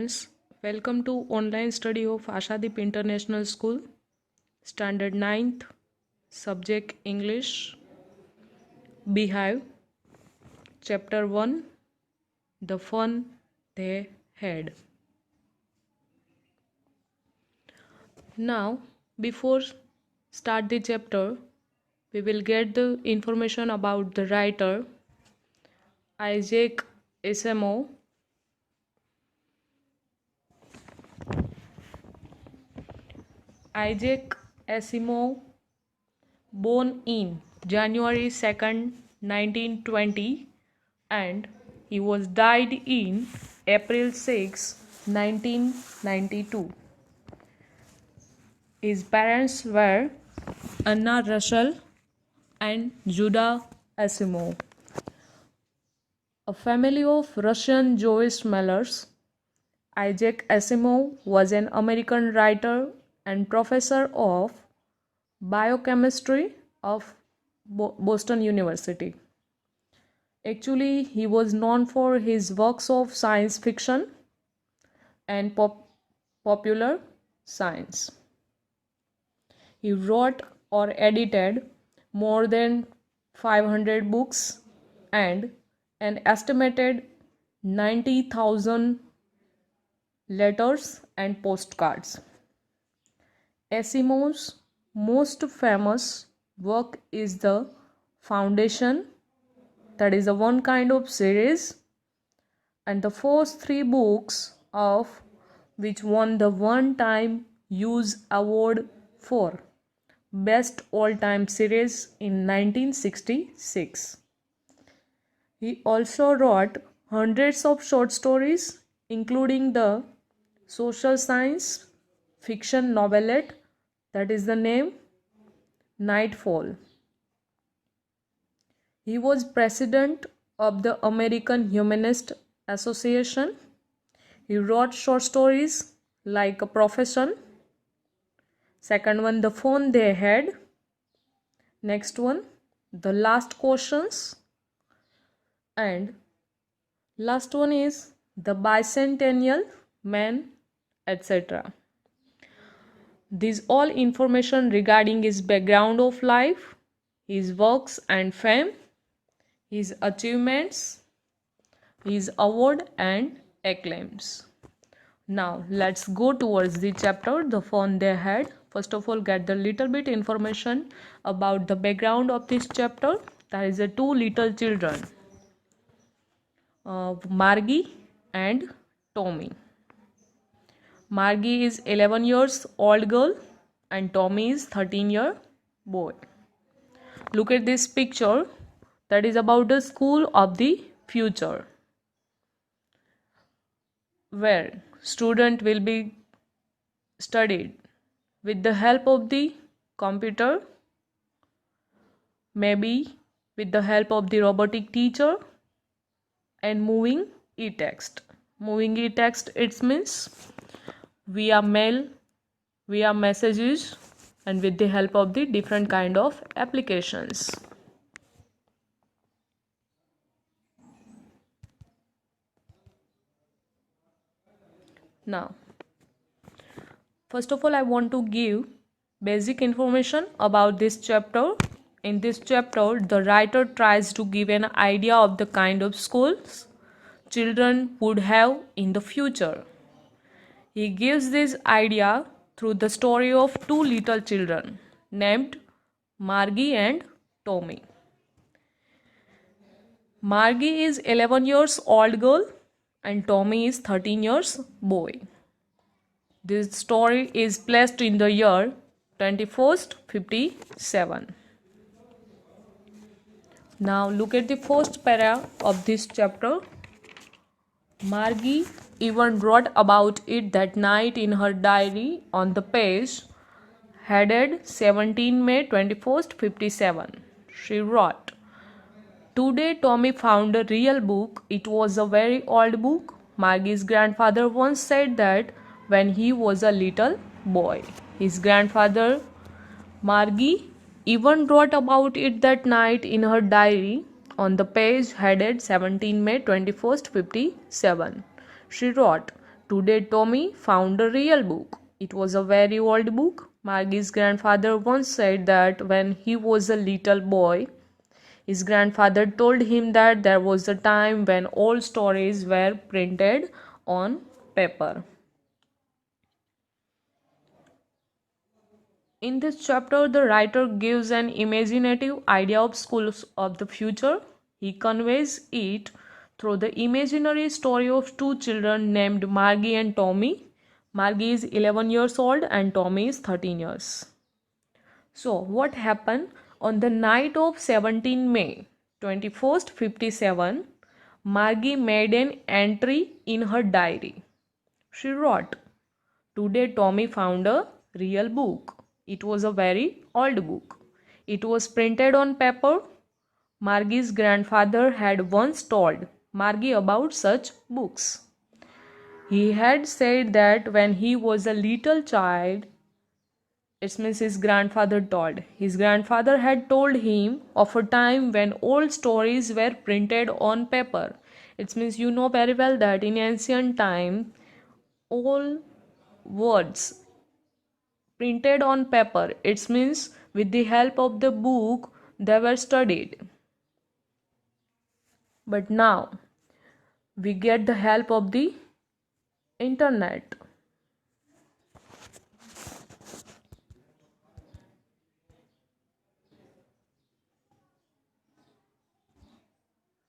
students, welcome to online study of Ashadip International School, Standard 9th, Subject English, Beehive, Chapter 1, The Fun They Had. Now, before start the chapter, we will get the information about the writer Isaac Asimov. Isaac Asimov, born in January 2nd, 1920, and he was died in April 6, 1992. His parents were Anna Russell and Judah Asimov. A family of Russian Jewish millers, Isaac Asimov was an American writer and professor of biochemistry of Boston University. Actually, he was known for his works of science fiction and popular science. He wrote or edited more than 500 books and an estimated 90,000 letters and postcards. Asimov's most famous work is The Foundation, that is a one kind of series, and the first three books of which won the one-time Hughes Award for Best All-Time Series in 1966. He also wrote hundreds of short stories, including the social science fiction novelette that is the name Nightfall. He was president of the American Humanist Association. He wrote short stories like A Profession. Second one, The Fun They Had. Next one, The Last Questions. And last one is The Bicentennial Man, etc. These all information regarding his background of life, his works and fame, his achievements, his award and acclaims. Now let's go towards the chapter The Fun They Had. First of all, get the little bit information about the background of this chapter. There is a two little children, Margie and Tommy. Margie is 11 years old girl and Tommy is 13-year boy. Look at this picture, that is about the school of the future, where student will be studied with the help of the computer, maybe with the help of the robotic teacher, and moving e-text. Moving e-text, it means via mail, via messages, and with the help of the different kind of applications. Now, first of all, I want to give basic information about this chapter. In this chapter, the writer tries to give an idea of the kind of schools children would have in the future. He gives this idea through the story of two little children named Margie and Tommy. Margie is 11 years old girl and Tommy is 13 years boy. This story is placed in the year 2157. Now look at the first para of this chapter. Margie even wrote about it that night in her diary on the page headed 17 May 2157. She wrote, "Today Tommy found a real book. It was a very old book. Margie's grandfather once said that when he was a little boy. His grandfather, Margie, even wrote about it that night in her diary on the page headed 17 May 2157. She wrote, Today, Tommy found a real book. It was a very old book. Margie's grandfather once said that when he was a little boy, his grandfather told him that there was a time when all stories were printed on paper. In this chapter, the writer gives an imaginative idea of schools of the future. He conveys it through the imaginary story of two children named Margie and Tommy. Margie is 11 years old and Tommy is 13 years. So, what happened on the night of 17 May 2157? Margie made an entry in her diary. She wrote, "Today Tommy found a real book. It was a very old book. It was printed on paper. Margie's grandfather had once told Margie about such books. He had said that when he was a little child, it means his grandfather told. His grandfather had told him of a time when old stories were printed on paper. It means you know very well that in ancient time, all words printed on paper. It means with the help of the book they were studied. But now we get the help of the internet.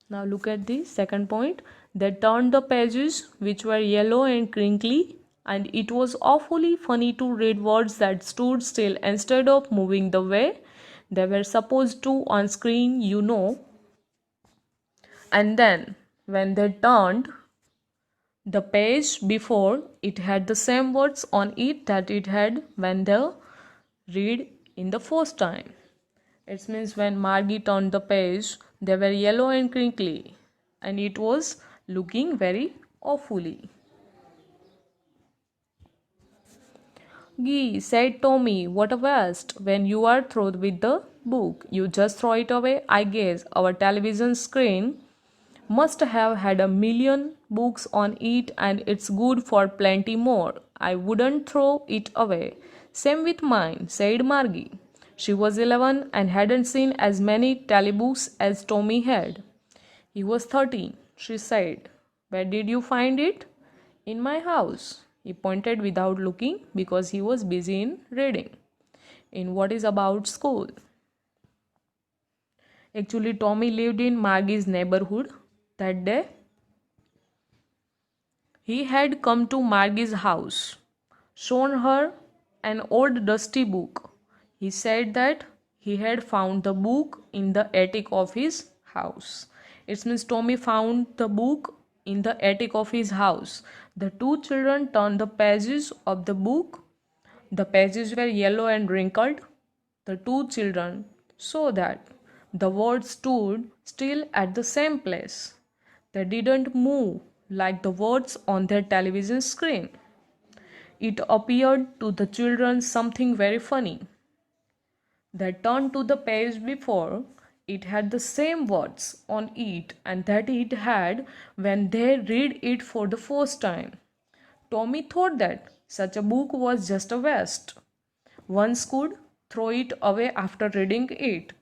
Now look at the second point. They turned the pages which were yellow and crinkly, and it was awfully funny to read words that stood still instead of moving the way they were supposed to on screen, you know. And then when they turned the page before, it had the same words on it that it had when they read in the first time. It means when Margie turned the page, they were yellow and crinkly, and it was looking very awfully. "Gee," said Tommy, "what a waste. When you are through with the book, you just throw it away. I guess our television screen must have had a million books on it, and it's good for plenty more. I wouldn't throw it away." "Same with mine," said Margie. She was 11 and hadn't seen as many telebooks as Tommy had. He was 13, she said. "Where did you find it?" "In my house." He pointed without looking because he was busy in reading. "In what is about school?" Actually, Tommy lived in Margie's neighborhood that day. He had come to Margie's house, shown her an old dusty book. He said that he had found the book in the attic of his house. It means Tommy found the book in the attic of his house. The two children turned the pages of the book. The pages were yellow and wrinkled. The two children saw that the words stood still at the same place. They didn't move like the words on their television screen. It appeared to the children something very funny. They turned to the page before. It had the same words on it and that it had when they read it for the first time. Tommy thought that such a book was just a waste. One could throw it away after reading it.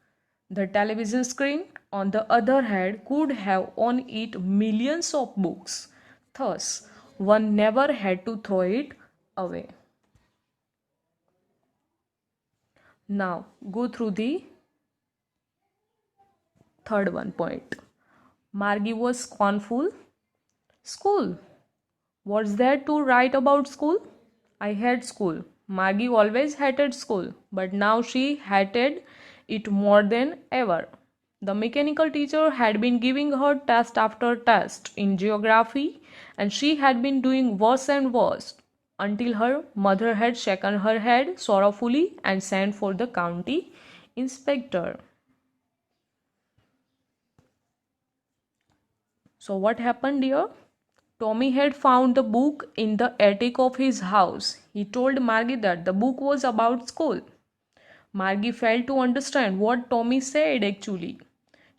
The television screen, on the other hand, could have on it millions of books. Thus, one never had to throw it away. Now, go through the third one point. Margie was scornful. "School? What's there to write about school? I hate school." Margie always hated school, but now she hated it more than ever. The mechanical teacher had been giving her test after test in geography, and she had been doing worse and worse until her mother had shaken her head sorrowfully and sent for the county inspector. So, what happened here? Tommy had found the book in the attic of his house. He told Margie that the book was about school. Margie failed to understand what Tommy said actually.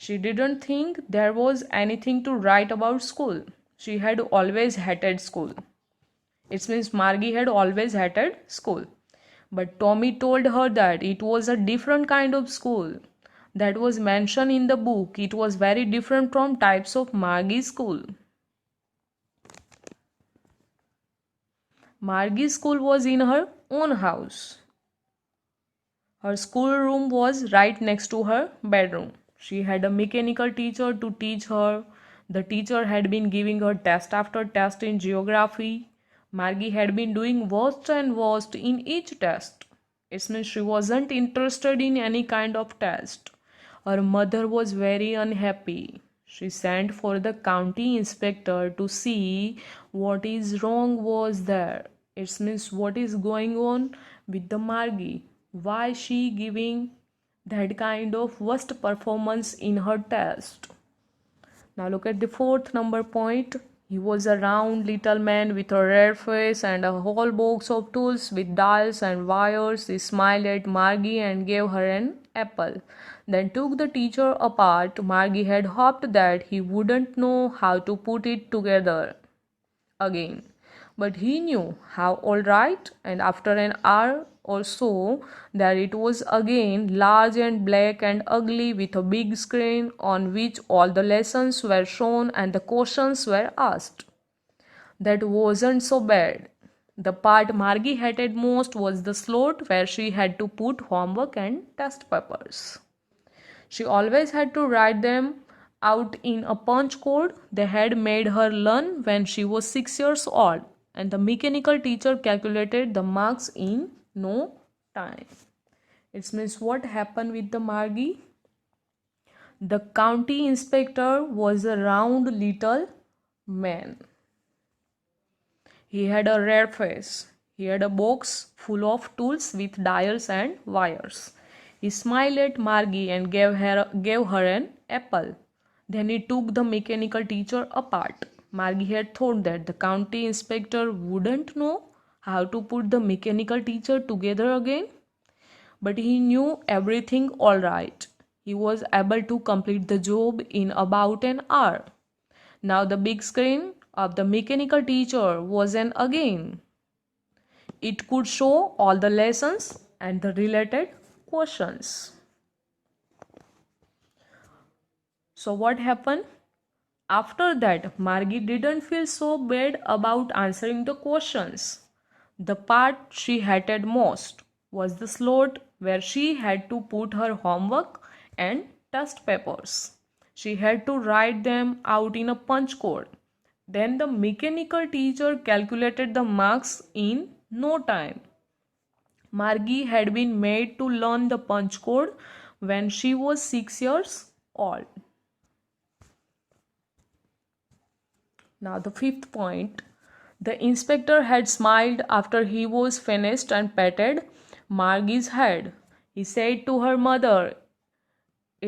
She didn't think there was anything to write about school. She had always hated school. It means Margie had always hated school. But Tommy told her that it was a different kind of school that was mentioned in the book. It was very different from types of Margie's school. Margie's school was in her own house. Her schoolroom was right next to her bedroom. She had a mechanical teacher to teach her. The teacher had been giving her test after test in geography. Margie had been doing worst and worst in each test. It means she wasn't interested in any kind of test. Her mother was very unhappy. She sent for the county inspector to see what is wrong was there. It means what is going on with the Margie. Why she giving that kind of worst performance in her test. Now look at the fourth number point. He was a round little man with a red face and a whole box of tools with dials and wires. He smiled at Margie and gave her an apple. Then took the teacher apart. Margie had hoped that he wouldn't know how to put it together again. But he knew how, all right, and after an hour or so, that it was again large and black and ugly with a big screen on which all the lessons were shown and the questions were asked. That wasn't so bad. The part Margie hated most was the slot where she had to put homework and test papers. She always had to write them out in a punch code they had made her learn when she was 6 years old, and the mechanical teacher calculated the marks in no time. It means what happened with the Margie? The county inspector was a round little man. He had a red face. He had a box full of tools with dials and wires. He smiled at Margie and gave her an apple. Then he took the mechanical teacher apart. Margie had thought that the county inspector wouldn't know how to put the mechanical teacher together again. But he knew everything all right. He was able to complete the job in about an hour. Now the big screen of the mechanical teacher was an again. It could show all the lessons and the related questions. So what happened? After that, Margie didn't feel so bad about answering the questions. The part she hated most was the slot where she had to put her homework and test papers. She had to write them out in a punch code. Then the mechanical teacher calculated the marks in no time. Margie had been made to learn the punch code when she was 6 years old. Now, the fifth point. The inspector had smiled after he was finished and patted Margie's head. He said to her mother,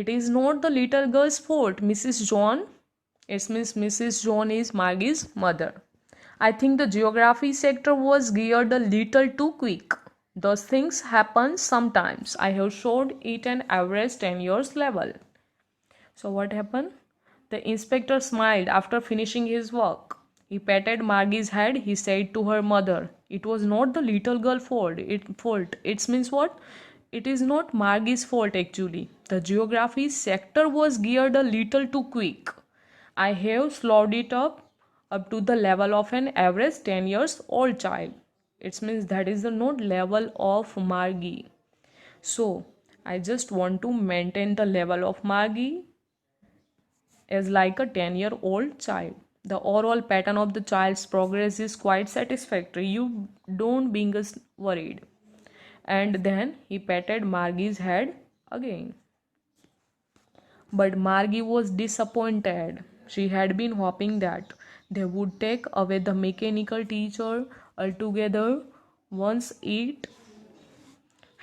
"It is not the little girl's fault, Mrs. John." It means Mrs. John is Margie's mother. "I think the geography sector was geared a little too quick. Those things happen sometimes. I have showed it an average 10 years level." So what happened? The inspector smiled after finishing his work. He patted Margie's head. He said to her mother, "It was not the little girl's fault. It means what? It is not Margie's fault actually. The geography sector was geared a little too quick. I have slowed it up to the level of an average 10 years old child." It means that is the not level of Margie. So I just want to maintain the level of Margie as like a 10-year-old child. The overall pattern of the child's progress is quite satisfactory. You don't being worried. And then he patted Margie's head again. But Margie was disappointed. She had been hoping that they would take away the mechanical teacher altogether. Once it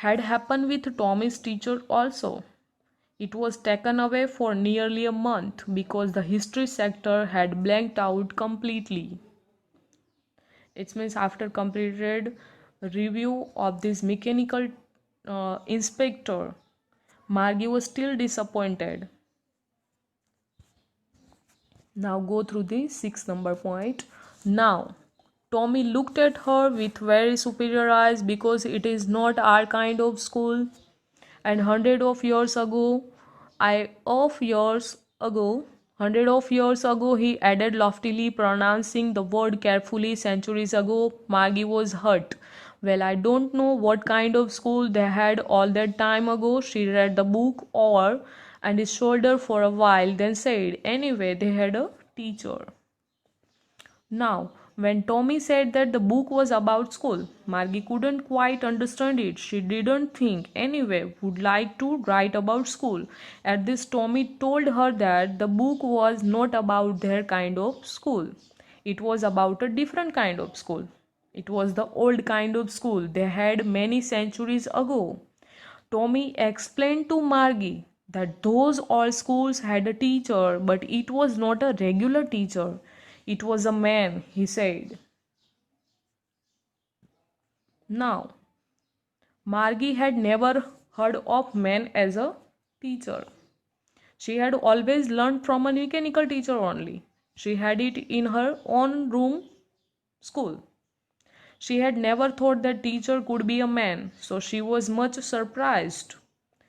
had happened with Tommy's teacher also. It was taken away for nearly a month because the history sector had blanked out completely. It means after completed review of this mechanical inspector, Margie was still disappointed. Now go through the 6th number point. Now, Tommy looked at her with very superior eyes because it is not our kind of school. And hundred of years ago, he added loftily, pronouncing the word carefully. Centuries ago, Maggie was hurt. Well, I don't know what kind of school they had all that time ago. She read the book over and his shoulder for a while, then said, anyway, they had a teacher. Now, when Tommy said that the book was about school, Margie couldn't quite understand it. She didn't think anyway would like to write about school. At this, Tommy told her that the book was not about their kind of school. It was about a different kind of school. It was the old kind of school they had many centuries ago. Tommy explained to Margie that those old schools had a teacher, but it was not a regular teacher. It was a man, he said. Now, Margie had never heard of man as a teacher. She had always learned from a mechanical teacher only. She had it in her own room school. She had never thought that teacher could be a man, so she was much surprised.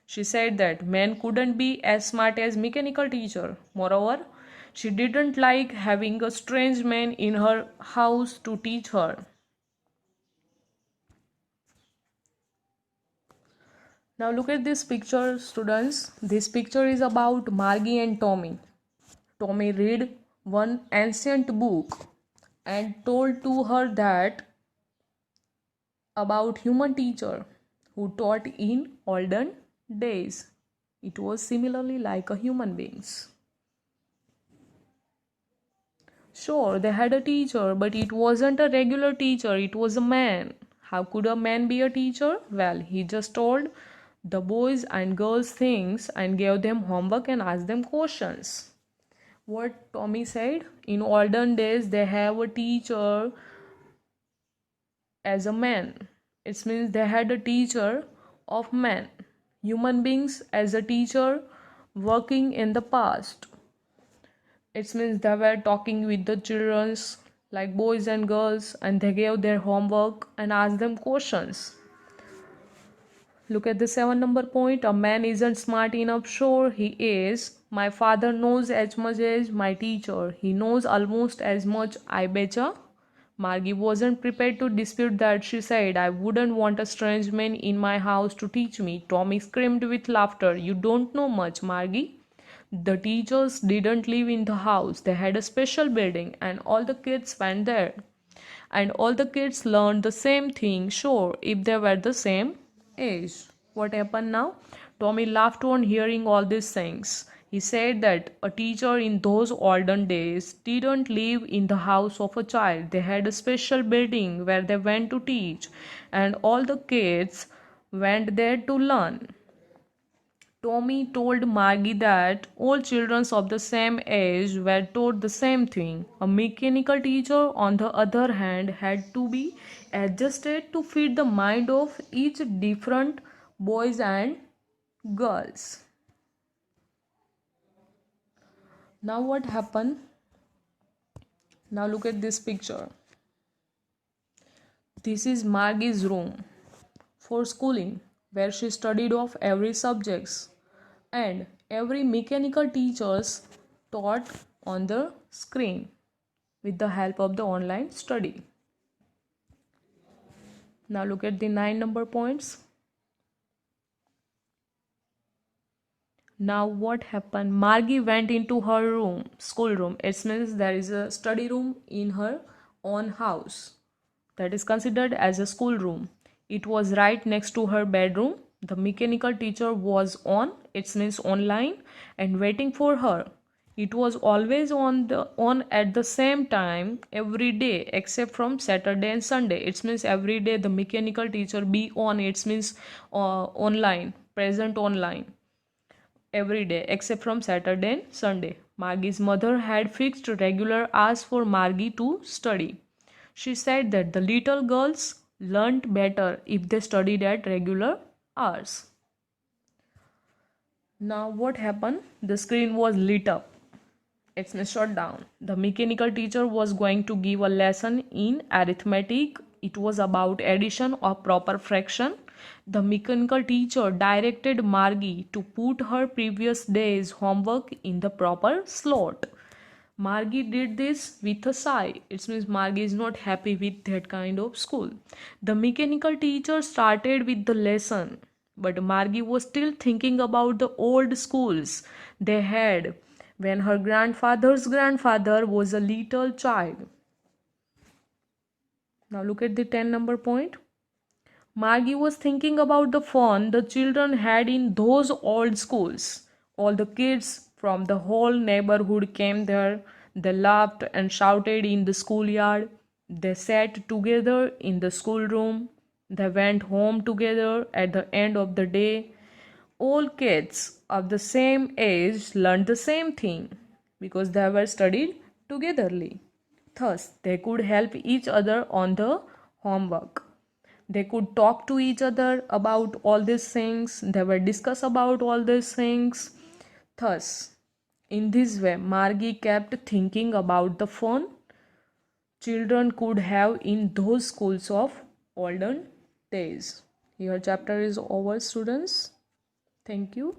She said that men couldn't be as smart as mechanical teacher. Moreover, she didn't like having a strange man in her house to teach her. Now look at this picture, students. This picture is about Margie and Tommy. Tommy read one ancient book and told to her that about human teacher who taught in olden days. It was similarly like a human beings. Sure, they had a teacher, but it wasn't a regular teacher, it was a man. How could a man be a teacher? Well, he just told the boys and girls things and gave them homework and asked them questions. What Tommy said, in olden days they have a teacher as a man. It means they had a teacher of men, human beings as a teacher working in the past. It means they were talking with the children like boys and girls and they gave their homework and asked them questions. Look at the 7 number point. A man isn't smart enough. Sure, he is. My father knows as much as my teacher. He knows almost as much, I betcha. Margie wasn't prepared to dispute that. She said, I wouldn't want a strange man in my house to teach me. Tommy screamed with laughter. You don't know much, Margie. The teachers didn't live in the house. They had a special building and all the kids went there. And all the kids learned the same thing, sure, if they were the same age. What happened now? Tommy laughed on hearing all these things. He said that a teacher in those olden days didn't live in the house of a child. They had a special building where they went to teach, and all the kids went there to learn. Tommy told Margie that all children of the same age were taught the same thing. A mechanical teacher, on the other hand, had to be adjusted to fit the mind of each different boys and girls. Now what happened? Now look at this picture. This is Margie's room for schooling, where she studied of every subjects and every mechanical teachers taught on the screen with the help of the online study. Now look at the 9 number points. Now what happened? Margie went into her room, schoolroom. It means there is a study room in her own house. That is considered as a schoolroom. It was right next to her bedroom. The mechanical teacher was on, it means online, and waiting for her. It was always on at the same time every day except from Saturday and Sunday. It means every day the mechanical teacher be on. It means online, present online every day except from Saturday and Sunday. Margie's mother had fixed regular hours for Margie to study. She said that the little girls learnt better if they studied at regular hours. Now what happened? The screen was lit up. It's been shut down. The mechanical teacher was going to give a lesson in arithmetic. It was about addition or proper fraction. The mechanical teacher directed Margie to put her previous day's homework in the proper slot. Margie did this with a sigh. It means Margie is not happy with that kind of school. The mechanical teacher started with the lesson, but Margie was still thinking about the old schools they had when her grandfather's grandfather was a little child. Now look at the 10 number point. Margie was thinking about the fun the children had in those old schools. All the kids from the whole neighborhood came there. They laughed and shouted in the schoolyard. They sat together in the schoolroom. They went home together at the end of the day. All kids of the same age learned the same thing because they were studied togetherly. Thus, they could help each other on the homework. They could talk to each other about all these things. They were discuss about all these things. Thus, in this way, Margie kept thinking about the fun children could have in those schools of olden days. Here chapter is over, students. Thank you.